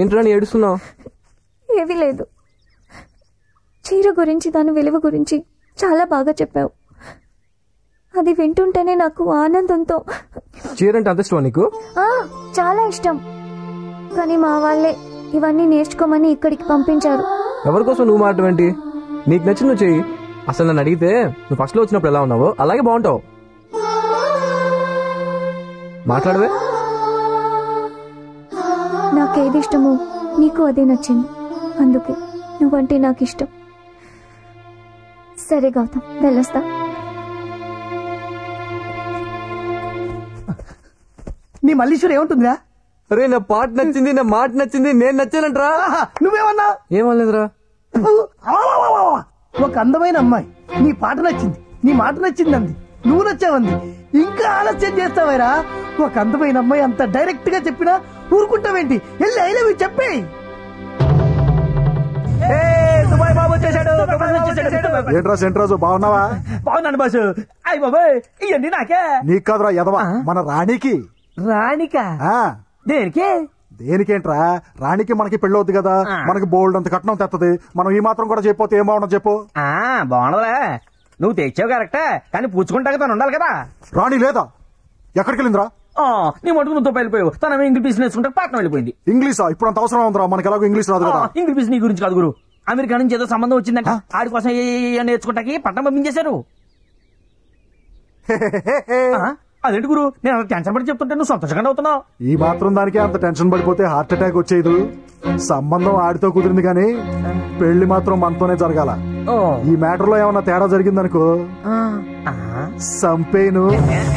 ఏంట్రా నీ ఏడుస్తున్నావు? ఏమీ లేదు. చీర గురించి, దాని విలువ గురించి చాలా బాగా చెప్పావు. అది వింటుంటేనే నాకు ఆనందంతో. చీర అంటే అంత ఇష్టమా నీకు? చాలా ఇష్టం. కానీ మా వాళ్ళే ఇవన్నీ నేర్చుకోమని ఇక్కడికి పంపించారు. ఎవరి కోసం నువ్వు మాట్లాడటం ఏంటి? నీకు నచ్చింది నువ్వు చెయ్యి. అసలు నన్ను అడిగితే నువ్వు ఫస్ట్ లో వచ్చినప్పుడు ఎలా ఉన్నావో అలాగే బాగుంటావు. మాట్లాడవే. నాకేది ఇష్టమో నీకు అదే నచ్చింది, అందుకే నువ్వంటే నాకు ఇష్టం. సరే గౌతమ్, వెళ్ళొస్తా. నీ మల్లీశ్వరి ఏముంటుందిరా? అరే నా పాట నచ్చింది, నా మాట నచ్చింది, నేను నచ్చానంటరా. నువ్వేమన్నా? ఏమనలేదురా. ఒక అందమైన అమ్మాయి నీ పాట నచ్చింది, నీ మాట నచ్చింది అంది, నువ్వు నచ్చావంది. ఇంకా ఆలస్యం చేస్తావేరా? ఒక అందమైన అమ్మాయి అంత డైరెక్ట్ గా చెప్పినా ఊరుకుంటావేంటి? వెళ్ళి ఐ లవ్ యు చెప్పే. ఏంట్రా సెంట్రాజు, బాగున్నావా? బాగున్నాను బాసు. అయ్య బాబాయ్, ఇవన్నీ నాకే. నీకు కాదురా ఎదవా, మన రాణికి. రాణికా? దేనికి? దేనికేంట్రా, రాణికి మనకి పెళ్ళవుద్ది కదా, మనకి బోల్డ్ అంత కట్నం తెత్తది. మనం ఈ మాత్రం కూడా చెప్పితే ఏం బాగుండదు చెప్పు. బాగుండదులే, నువ్వు తెచ్చావు కరెక్టే, కానీ పూచుకుంటాక తను ఉండాలి కదా. రాణి లేదా? ఎక్కడికి వెళ్ళిందిరా? నీ మటుకు నువ్వు వెళ్ళిపోయావు, తన ఇంగ్లీష్ బిజినెస్ నేర్చుకుంటే పట్నం వెళ్ళిపోయింది. ఇంగ్లీషా? ఇప్పుడు అంత అవసరం ఉందిరా, మనకి ఎలాగో ఇంగ్లీష్ రాదు కదా. ఇంగ్లీష్ బిజినెస్ నీ గురించి కాదు గురు, అమెరికా నుంచి ఏదో సంబంధం వచ్చిందంట, ఆడి కోసం నేర్చుకుంటాకి పట్నం పంపించేశారు. అదేంటి గురు, నేను టెన్షన్ పడి చెప్తుంటే నువ్వు సంతోషంగా అవుతున్నావు. ఈ మాత్రం దానికి అంత టెన్షన్ పడిపోతే హార్ట్ అటాక్ వచ్చేది. సంబంధం ఆడితో కుదిరింది కానీ పెళ్లి మాత్రం మనతోనే జరగాల. ఈ మ్యాటర్ లో ఏమన్నా తేడా జరిగిందనుకో సంపేను.